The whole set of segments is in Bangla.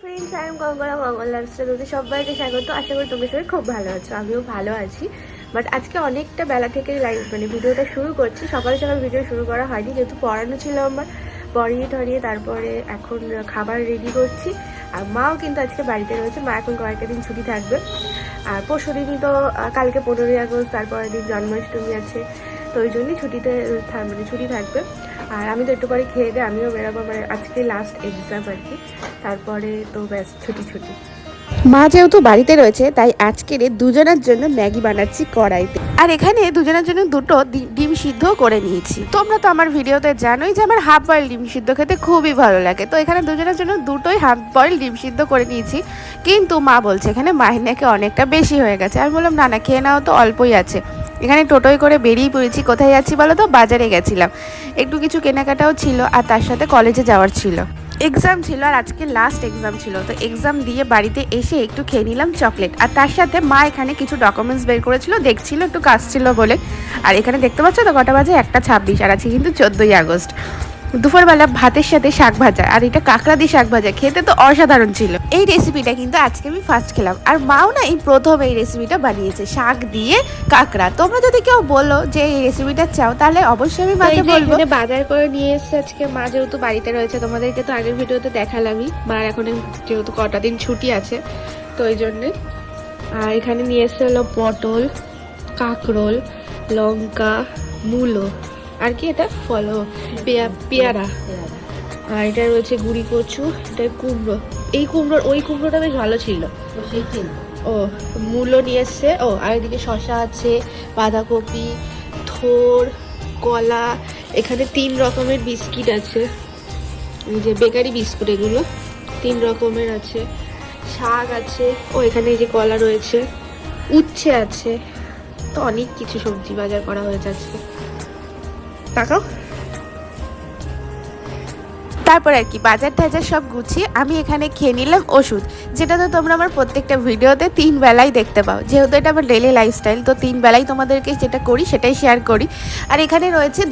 ফ্রেন্ডস, আই এম গঙ্গরা মঙ্গল লাইফস্টাইল সবাইকে স্বাগত। আশা করি তোমরা সবাই খুব ভালো আছো, আমিও ভালো আছি। বাট আজকে অনেকটা বেলা থেকে ভিডিওটা শুরু করছি। সকাল সকাল ভিডিও শুরু করা হয়নি, যেহেতু পড়ানো ছিল আমার। পড়িয়ে টরিয়ে তারপরে এখন খাবার রেডি করছি। আর মাও কিন্তু আজকে বাড়িতে রয়েছে, মা এখন কয়েকটা দিন ছুটি থাকবে। আর পরশু দিনই তো কালকে 15ই আগস্ট, তারপরের দিন জন্মাষ্টমী আছে, তো ওই জন্যই ছুটি থাকবে। আর আমি তো একটু পরে খেয়ে দিয়ে আমিও বেরোবো, আজকে লাস্ট এক্সাম আর কি। তারপরে তো ব্যাস ছুটি। মা যেহেতু বাড়িতে রয়েছে তাই আজকের দুজনের জন্য ম্যাগি বানাচ্ছি কড়াইতে। আর এখানে দুজনের জন্য দুটো ডিম সিদ্ধ করে নিয়েছি। তোমরা তো আমার ভিডিওতে জানোই যে আমার হাফ বয়েল ডিম সিদ্ধ খেতে খুবই ভালো লাগে, তো এখানে দুজনের জন্য দুটোই হাফ বয়েল ডিম সিদ্ধ করে নিয়েছি। কিন্তু মা বলছে এখানে মায়ের নাকি অনেকটা বেশি হয়ে গেছে। আমি বললাম না খেয়ে নাও, তো অল্পই আছে। এখানে টোটোয় করে বেরিয়ে পড়েছি। কোথায় যাচ্ছি বলো তো? বাজারে গেছিলাম, একটু কিছু কেনাকাটাও ছিল, আর তার সাথে কলেজে যাওয়ার ছিল। এক্সাম ছিল, আর আজকে লাস্ট এক্সাম ছিল। তো এক্সাম দিয়ে বাড়িতে এসে একটু খেয়ে নিলাম চকলেট। আর তার সাথে মা এখানে কিছু ডকুমেন্টস বের করেছিল, দেখছিল, একটু কাজ ছিল বলে। আর এখানে দেখতে পাচ্ছ তো কটা বাজে? 1:26, আর আছে কিন্তু 14ই আগস্ট। দুপুরবেলা ভাতের সাথে শাক ভাজা, আর এটা কাঁকড়া দিয়ে শাক ভাজা, খেতে তো অসাধারণ ছিল। এই রেসিপিটা কিন্তু আজকে আমি ফার্স্ট খেলাম, আর মাও না এই প্রথম এই রেসিপিটা বানিয়েছে, শাক দিয়ে কাঁকড়া। তোমরা যদি কেউ বলো যে এই রেসিপিটা চাও, তাহলে অবশ্যই আমি মাকে বলবো। বাজার করে নিয়ে এসেছে আজকে মা, যেহেতু বাড়িতে রয়েছে। তোমাদেরকে তো আগের ভিডিওতে দেখালামই, মার এখন যেহেতু কটা দিন ছুটি আছে, তো ওই জন্যে। আর এখানে নিয়ে এসে হলো পটল, কাঁকরোল, লঙ্কা, মূলো, আর কি এটা পেয়ারা। আর এটা রয়েছে গুড়ি কচু, এটা কুমড়ো। এই কুমড়োর ওই কুমড়োটা বেশ ভালো ছিল। ও মূলো নিয়ে এসছে। ও আর এদিকে শসা আছে, বাঁধাকপি, থোর, কলা। এখানে 3 রকমের বিস্কিট আছে, এই যে বেকারি বিস্কুট, এগুলো 3 রকমের আছে। শাক আছে, ও এখানে এই যে কলা রয়েছে, উচ্ছে আছে। তো অনেক কিছু সবজি বাজার করা হয়েছে আজকে। তাকাও। তারপর আর কি বাজার টাজার সব গুছিয়ে আমি এখানে খেয়ে নিলাম ওষুধ, যেটা তো তোমরা আমার প্রত্যেকটা ভিডিওতে 3 বেলাই দেখতে পাও। যেহেতু এটা আমার ডেলি লাইফস্টাইল, তো 3 বেলাই তোমাদেরকে যেটা করি সেটাই শেয়ার করি। আর এখানে রয়েছে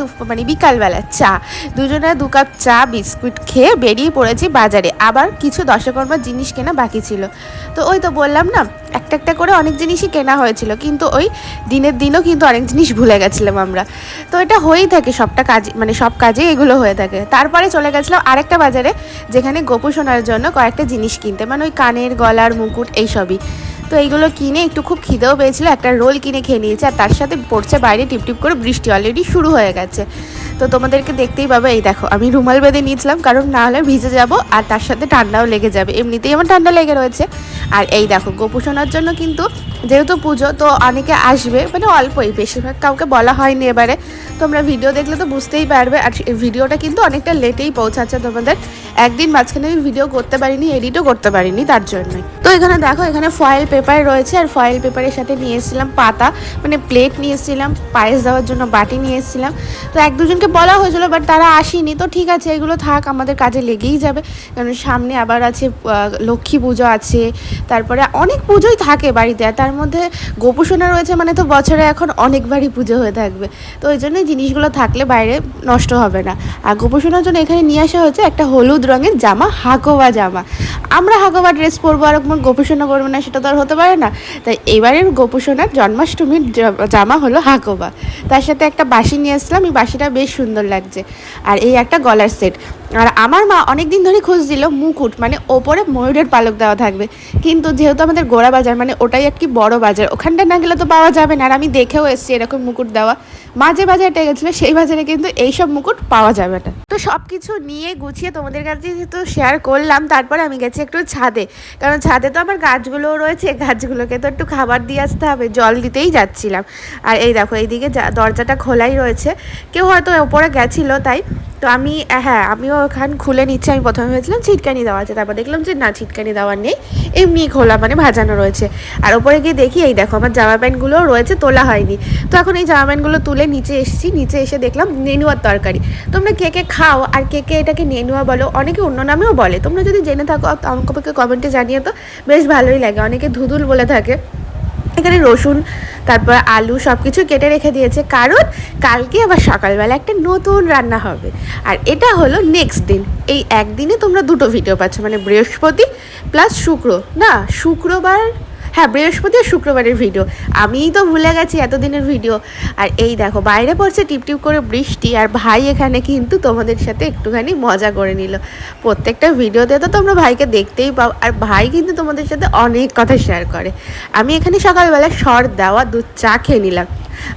বিকালবেলা চা। দুজনে 2 কাপ চা বিস্কুট খেয়ে বেরিয়ে পড়েছি বাজারে। আবার কিছু দশকর্মার জিনিস কেনা বাকি ছিল। তো ওই তো বললাম না, একটা করে অনেক জিনিসই কেনা হয়েছিল, কিন্তু ওই দিনের দিনও কিন্তু অনেক জিনিস ভুলে গেছিলাম আমরা। তো এটা হয়েই থাকে সবটা কাজ, সব কাজে এগুলো হয়ে থাকে। তারপরে চলে গেছিলাম আরেকটা বাজারে, যেখানে গোপু সোনার জন্য কয়েকটা জিনিস কিনতে, ওই কানের, গলার, মুকুট, এইসবই। তো এইগুলো কিনে একটু খুব খিদেও পেয়েছিল, একটা রোল কিনে খেয়ে নিয়েছে। আর তার সাথে পড়ছে বাইরে টিপটিপ করে বৃষ্টি, অলরেডি শুরু হয়ে গেছে। তো তোমাদেরকে দেখতেই পাবে, এই দেখো আমি রুমাল বেঁধে নিয়েছিলাম, কারণ না হলে ভিজে যাব, আর তার সাথে ঠান্ডাও লেগে যাবে। এমনিতেই আমার ঠান্ডা লেগে রয়েছে। আর এই দেখো গোপু সোনার জন্য কিন্তু যেহেতু পুজো, তো অনেকে আসবে, অল্পই, বেশিরভাগ কাউকে বলা হয়নি এবারে। তোমরা ভিডিও দেখলে তো বুঝতেই পারবে। আর ভিডিওটা কিন্তু অনেকটা লেটেই পৌঁছাচ্ছে তোমাদের। একদিন মাঝখানে আমি ভিডিও করতে পারিনি, এডিটও করতে পারিনি, তার জন্যই। তো এখানে দেখো, এখানে ফয়েল পেপার রয়েছে, আর ফয়েল পেপারের সাথে নিয়ে এসেছিলাম পাতা, প্লেট নিয়ে এসেছিলাম, পায়েস দেওয়ার জন্য বাটি নিয়ে এসেছিলাম। তো 1-2জনকে বলা হয়েছিল, বাট তারা আসেনি। তো ঠিক আছে, এগুলো থাক, আমাদের কাজে লেগেই যাবে, কারণ সামনে আবার আছে লক্ষ্মী পুজো আছে, তারপরে অনেক পুজোই থাকে বাড়িতে। আর তার মধ্যে গোপু সোনা রয়েছে, তো বছরে এখন অনেকবারই পুজো হয়ে থাকবে। তো ওই জন্যই জিনিসগুলো থাকলে বাইরে নষ্ট হবে না। আর গোপু সোনার জন্য এখানে নিয়ে আসা হয়েছে একটা হলুদ রঙের জামা, হাকোবা জামা। আমরা হাকোবা ড্রেস পরবো, আর গোপু সোনা পরবো না, সেটা তো আর হতে পারে না। তাই এবারের গোপু সোনার জন্মাষ্টমীর জামা হলো হাকোবা। তার সাথে একটা বাঁশি নিয়ে আসলাম, এই বাঁশিটা বেশ সুন্দর লাগছে। আর এই একটা গলার সেট। আর আমার মা অনেক দিন ধরে খুঁজছিল মুকুট, ওপরে ময়ূরের পালক দেওয়া থাকবে। কিন্তু যেহেতু আমাদের গোড়া বাজার, ওটাই আর কি বড় বাজার, ওখানটা না গেলে তো পাওয়া যাবে না। আর আমি দেখেও এসেছি এরকম মুকুট দেওয়া। মা যে বাজারটা গেছিলো সেই বাজারে কিন্তু এইসব মুকুট পাওয়া যাবে না। তো সব কিছু নিয়ে গুছিয়ে তোমাদের কাছে যেহেতু শেয়ার করলাম, তারপরে আমি গেছি একটু ছাদে, কারণ ছাদে তো আমার গাছগুলোও রয়েছে, গাছগুলোকে তো একটু খাবার দিয়ে আসতে হবে। জল দিতেই যাচ্ছিলাম। আর এই দেখো, এইদিকে দরজাটা খোলাই রয়েছে, কেউ হয়তো ওপরে গেছিলো, তাই। তো আমিও ওখান খুলে নিচ্ছি। আমি প্রথমে ভেবেছিলাম ছিটকানি দেওয়া আছে, তারপর দেখলাম যে না, ছিটকানি দেওয়া নেই, এমনি খোলা, ভাজানো রয়েছে। আর ওপরে গিয়ে দেখি, এই দেখো আমার জামা প্যান্টগুলোও রয়েছে, তোলা হয়নি। তো এখন এই জামা প্যান্টগুলো তুলে নিচে এসেছি। নিচে এসে দেখলাম নেনুয়ার তরকারি। তোমরা কে খাও, আর কে এটাকে নেনুয়া বলো, অনেকে অন্য নামেও বলে। তোমরা যদি জেনে থাকো আমাকে কমেন্টে জানিয়ে, তো বেশ ভালোই লাগে। অনেকে ধুদুল বলে থাকে। এখানে রসুন তারপর আলু সব কিছু কেটে রেখে দিয়েছে, কারণ কালকে আবার সকালবেলা একটা নতুন রান্না হবে। আর এটা হলো নেক্সট দিন। এই একদিনে তোমরা দুটো ভিডিও পাচ্ছ, মানে বৃহস্পতি প্লাস শুক্রবার, হ্যাঁ বৃহস্পতি আর শুক্রবারের ভিডিও। আমিই তো ভুলে গেছি এতদিনের ভিডিও। আর এই দেখো বাইরে পড়ছে টিপটিপ করে বৃষ্টি, আর ভাই এখানে কিন্তু তোমাদের সাথে একটুখানি মজা করে নিল। প্রত্যেকটা ভিডিওতে তো তোমরা ভাইকে দেখতেই পাও, আর ভাই কিন্তু তোমাদের সাথে অনেক কথা শেয়ার করে। আমি এখানে সকালবেলা শর্ট দেওয়া দুধ চা খেয়ে নিলাম।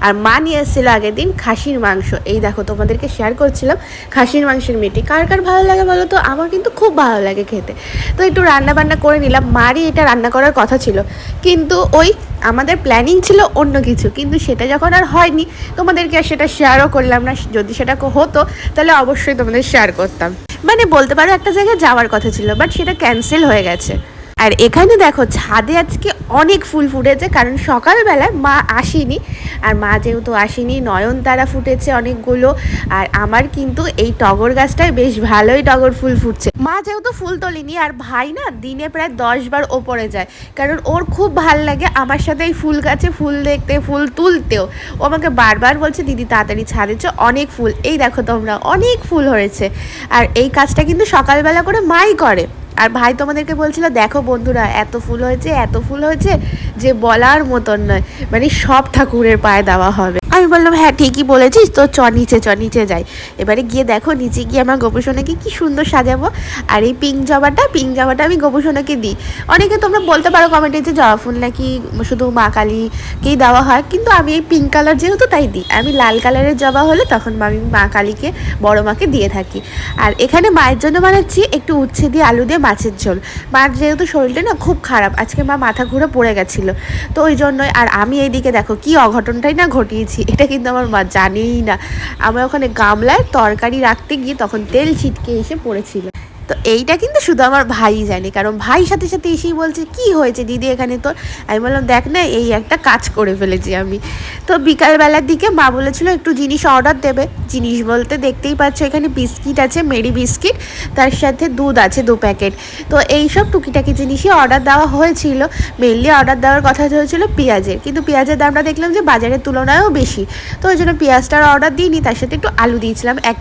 আর মা নিয়ে এসেছিলো আগের দিন খাসির মাংস। এই দেখো তোমাদেরকে শেয়ার করছিলাম খাসির মাংসের মিটি। কার কার ভালো লাগে বলো তো? আমার কিন্তু খুব ভালো লাগে খেতে। তো একটু রান্না বান্না করে নিলাম। মারই এটা রান্না করার কথা ছিল, কিন্তু ওই আমাদের প্ল্যানিং ছিল অন্য কিছু, কিন্তু সেটা যখন আর হয়নি তোমাদেরকে আর সেটা শেয়ারও করলাম না। যদি সেটা হতো তাহলে অবশ্যই তোমাদের শেয়ার করতাম। মানে বলতে পারো একটা জায়গায় যাওয়ার কথা ছিল, বাট সেটা ক্যান্সেল হয়ে গেছে। আর এখানে দেখো ছাদে আজকে অনেক ফুল ফুটেছে, কারণ সকালবেলায় মা আসেনি। আর মা যেহেতু আসেনি, নয়নতারা ফুটেছে অনেকগুলো। আর আমার কিন্তু এই টগর গাছটায় বেশ ভালোই টগর ফুল ফুটছে। মা যেহেতু ফুল তোলেনি, আর ভাই না দিনে প্রায় 10 বার ওপরে যায়, কারণ ওর খুব ভাল লাগে আমার সাথে এই ফুল গাছে ফুল দেখতে, ফুল তুলতেও। ও আমাকে বারবার বলছে দিদি তাড়াতাড়ি ছাদে চ, অনেক ফুল। এই দেখো তোমরা অনেক ফুল হয়েছে। আর এই কাজটা কিন্তু সকালবেলা করে মাই করে। আর ভাই তোমাদেরকে বলছিল দেখো বন্ধুরা এত ফুল হয়েছে, এত ফুল হয়েছে যে বলার মতন নয়, মানে সব ঠাকুরের পায়ে দেওয়া হবে। আমি বললাম হ্যাঁ ঠিকই বলেছিস, তো চ নিচে যাই। এবারে গিয়ে দেখো নিচে গিয়ে আমার গোপুসোনাকে কি সুন্দর সাজাবো। আর এই পিঙ্ক জবাটা আমি গোপুসোনাকে দিই। অনেকে তোমরা বলতে পারো কমেন্টে যে জবা ফুল নাকি শুধু মা কালীকেই দেওয়া হয়, কিন্তু আমি এই পিঙ্ক কালার যেহেতু তাই দিই। আমি লাল কালারের জবা হলে তখন আমি মা কালীকে, বড় মাকে দিয়ে থাকি। আর এখানে মায়ের জন্য বানাচ্ছি একটু উচ্ছে দিয়ে আলু দিয়ে মাছের ঝোল। মার যেহেতু শরীরটা না খুব খারাপ, আজকে মা মাথা ঘুরে পড়ে গেছিলো, তো ওই জন্যই। আর আমি এইদিকে দেখো কি অঘটনটাই না ঘটিয়েছি, এটা কিন্তু আমার মা জানেই না। আমার ওখানে গামলায় তরকারি রাখতে গিয়ে তখন তেল ছিটকে এসে পড়েছিল। তো এইটা কিন্তু শুধু আমার ভাই জানে, কারণ ভাই সাথে সাথে এসেই বলছে কি হয়েছে দিদি এখানে তোর। আমি বললাম দেখ না এই একটা কাজ করে ফেলেছি আমি। তো বিকালবেলার দিকে মা বলেছিল একটু জিনিস অর্ডার দেবে। জিনিস বলতে দেখতেই পাচ্ছ এখানে বিস্কিট আছে, মেরি বিস্কিট, তার সাথে দুধ আছে 2 প্যাকেট। তো এইসব টুকিটাকি জিনিসই অর্ডার দেওয়া হয়েছিল। মেনলি অর্ডার দেওয়ার কথা হয়েছিল পেঁয়াজের, কিন্তু পেঁয়াজের দামটা দেখলাম যে বাজারের তুলনায়ও বেশি। তো ওই জন্য পেঁয়াজটার অর্ডার দিইনি, তার সাথে একটু আলু দিয়েছিলাম 1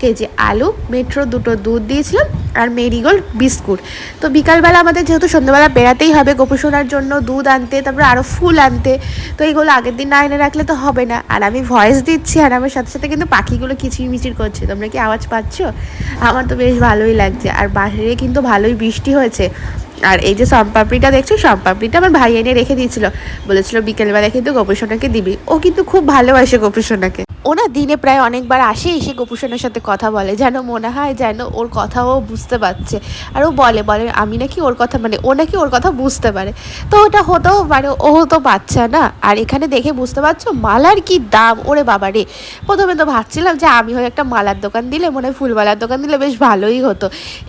কেজি আলু, মেট্রো 2টো দুধ দিয়েছিলাম, আর মেরিগোল্ড বিস্কুট। তো বিকালবেলা আমাদের যেহেতু সন্ধ্যাবেলা বেড়াতেই হবে গোপুসোনার জন্য দুধ আনতে, তারপরে আরও ফুল আনতে, তো এইগুলো আগের দিন না এনে রাখলে তো হবে না। আর আমি ভয়েস দিচ্ছি আর আমার সাথে সাথে কিন্তু পাখিগুলো কিচিরমিচির করছে, তোমরা কি আওয়াজ পাচ্ছ? আমার তো বেশ ভালোই লাগছে। আর বাইরে কিন্তু ভালোই বৃষ্টি হয়েছে। আর এই যে সম্পাপড়িটা দেখছো, সম্পাপড়িটা আমার ভাই এনে রেখে দিয়েছিল, বলেছিল বিকেলবেলা কিন্তু গোপুসোনাকে দিবি। ও কিন্তু খুব ভালোবাসে গোপুসোনাকে। ও না দিনে প্রায় অনেকবার আসে, এসে গোপুসোনার সাথে কথা বলে, যেন মনে হয় যেন ওর কথাও বুঝতে পারছে। আর ও বলে আমি নাকি ওর কথা, মানে ও নাকি ওর কথা বুঝতে পারে। তো ওটা হতেও পারে, ও তো বাচ্চা না। আর এখানে দেখে বুঝতে পারছো মালার কি দাম, ওরে বাবা রে। প্রথমে তো ভাবছিলাম যে আমি হয়ে একটা মালার দোকান দিলে, মনে হয় ফুলমালার দোকান দিলে বেশ ভালোই হতো।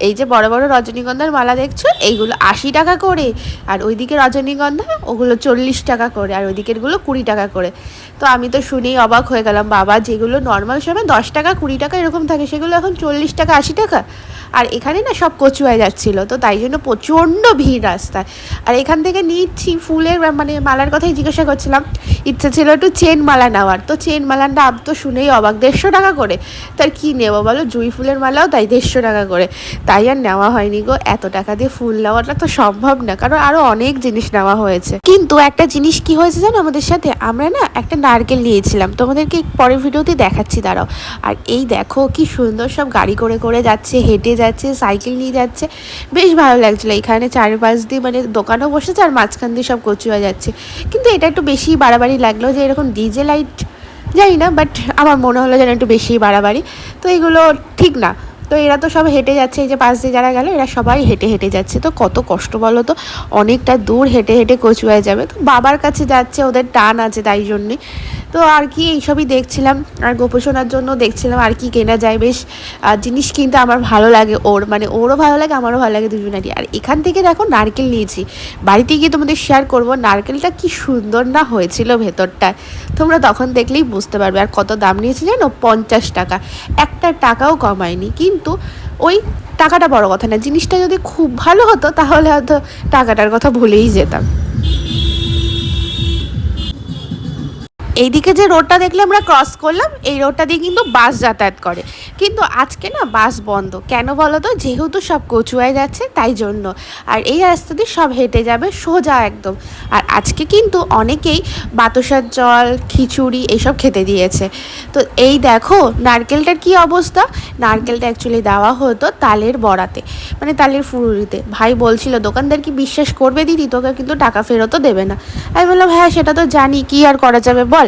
এই যে বড় বড় রজনীগন্ধার মালা দেখছো, এইগুলো 80 টাকা করে, আর ওইদিকে রজনীগন্ধা ওগুলো 40 টাকা করে, আর ওইদিকেরগুলো 20 টাকা করে। তো আমি তো শুনেই অবাক হয়ে গেলাম, বাবা যেগুলো নর্মাল সময় 10 টাকা 20 টাকা এরকম থাকে, সেগুলো এখন 40 টাকা 80 টাকা। আর এখানে না সব কচুয়ায় যাচ্ছিলো, তো তাই জন্য প্রচণ্ড ভিড় রাস্তায়। আর এখান থেকে নিচ্ছি ফুলের, মানে মালার কথাই জিজ্ঞাসা করছিলাম। ইচ্ছা ছিল একটু চেন মালা নেওয়ার, তো চেন মালার দাম তো শুনেই অবাক, 150 টাকা করে। তার কি নেবো বলো, জুঁই ফুলের মালাও তাই 150 টাকা করে। তাই আর নেওয়া হয়নি গো, এত টাকা দিয়ে ফুল নেওয়াটা তো সম্ভব না, কারণ আরও অনেক জিনিস নেওয়া হয়েছে। কিন্তু একটা জিনিস কি হয়েছে জানো আমাদের সাথে, আমরা না একটা নারকেল নিয়েছিলাম, তোমাদেরকে পরের ভিডিওতে দেখাচ্ছি দাঁড়াও। আর এই দেখো কি সুন্দর সব গাড়ি করে করে যাচ্ছে, হেঁটে যাচ্ছে, সাইকেল নিয়ে যাচ্ছে, বেশ ভালো লাগছিলো। এখানে চারপাশ দিয়ে মানে দোকানও বসেছে, আর মাঝখান দিয়ে সব কচুয়া যাচ্ছে। কিন্তু এটা একটু বেশি বাড়াবাড়ি লাগলো, যে এরকম ডিজে লাইট জানি না, বাট আমার মনে হলো যেন একটু বেশি বাড়াবাড়ি। তো এগুলো ঠিক না। তো এরা তো সব হেঁটে যাচ্ছে, এই যে পাশ দিয়ে যারা গেল এরা সবাই হেঁটে হেঁটে যাচ্ছে। তো কত কষ্ট বলো তো, অনেকটা দূর হেঁটে হেঁটে কচুয়ায় যাবে। তো বাবার কাছে যাচ্ছে, ওদের টান আছে তাই জন্যে। তো আর কি এইসবই দেখছিলাম, আর গোপুসোনার জন্য দেখছিলাম আর কি কেনা যায়। বেশ জিনিস কিনতে আমার ভালো লাগে, ওর মানে ওরও ভালো লাগে, আমারও ভালো লাগে, দুজনেরই। আর এখান থেকে দেখো নারকেল নিয়েছি, বাড়িতে গিয়ে তোমাদের শেয়ার করব নারকেলটা কি সুন্দর না হয়েছিল ভেতরটায়, তোমরা তখন দেখলেই বুঝতে পারবে। আর কত দাম নিয়েছে জানো, 50 টাকা, একটা টাকাও কমায়নি। কিন্তু ওই টাকাটা বড় কথা না, জিনিসটা যদি খুব ভালো হতো তাহলে হয়তো টাকাটার কথা ভুলেই যেতাম। এইদিকে যে রোডটা দেখলে আমরা ক্রস করলাম, এই রোডটা দিয়ে কিন্তু বাস যাতায়াত করে, কিন্তু আজকে না বাস বন্ধ। কেন বলো তো? যেহেতু সব কচুয়ায় যাচ্ছে তাই জন্য। আর এই রাস্তা দিয়ে সব হেঁটে যাবে সোজা একদম। আর আজকে কিন্তু অনেকেই বাতাসার জল, খিচুড়ি এইসব খেতে দিয়েছে। তো এই দেখো নারকেলটার কি অবস্থা। নারকেলটা অ্যাকচুয়ালি দেওয়া হতো তালের বড়াতে, মানে তালের ফুরুরিতে। ভাই বলছিল দোকানদার কি বিশ্বাস করবে দিদি, তোকে কিন্তু টাকা ফেরতও দেবে না। আমি বললাম হ্যাঁ সেটা তো জানি, কি আর করা যাবে বল।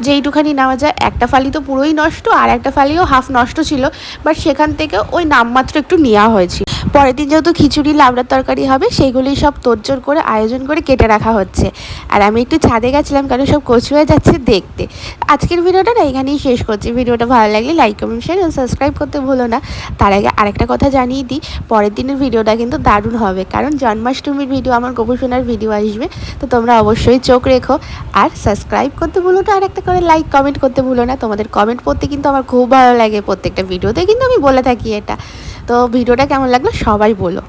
যেইটুখানি নেওয়া যায়, একটা ফালি তো পুরোই নষ্ট, আর একটা ফালিও হাফ নষ্ট ছিল, বাট সেখান থেকে ওই নামমাত্র একটু নেওয়া হয়েছিল। পরের দিন যেহেতু খিচুড়ি লাবড়ার তরকারি হবে, সেইগুলি সব তোড়জোড় করে আয়োজন করে কেটে রাখা হচ্ছে। আর আমি একটু ছাদে গেছিলাম, কারণ সব কচু হয়ে যাচ্ছে দেখতে। আজকের ভিডিওটা না এখানেই শেষ করছি। ভিডিওটা ভালো লাগলে লাইক, কমেন্ট, শেয়ার এবং সাবস্ক্রাইব করতে ভুলো না। তার আগে আরেকটা কথা জানিয়ে দিই, পরের দিনের ভিডিওটা কিন্তু দারুণ হবে, কারণ জন্মাষ্টমীর ভিডিও, আমার গোপুসোনার ভিডিও আসবে। তো তোমরা অবশ্যই চোখ রেখো, আর সাবস্ক্রাইব করতে ভুলো না, আর একটা করে লাইক কমেন্ট করতে ভুলো না। তোমাদের কমেন্ট পড়তে কিন্তু আমার খুব ভালো লাগে, প্রত্যেকটা ভিডিওতে কিন্তু আমি বলে থাকি এটা। তো ভিডিওটা কেমন লাগলো সবাই বলো।